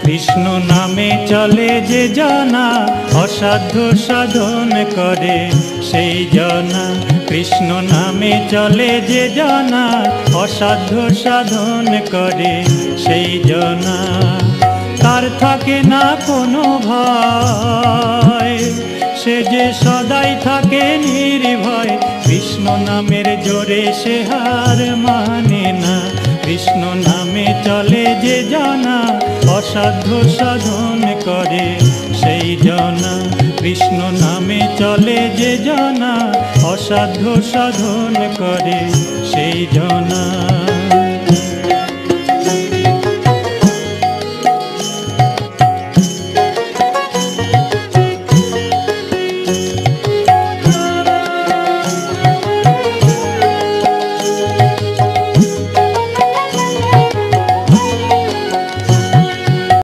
কৃষ্ণ নামে চলে যে জনা অসাধ্য সাধন করে সেই জনা। কৃষ্ণ নামে চলে যে জনা অসাধ্য সাধন করে সেই জনা। তার থাকে না কোনো ভয়, সে যে সদাই থাকে নির্ভয়। কৃষ্ণ নামের জোরে সে হার মানে না। কৃষ্ণ নামে চলে যে জনা অসাধ্য সাধন করে সেই জনা। কৃষ্ণ নামে চলে যে জনা অসাধ্য সাধন করে সেই জনা।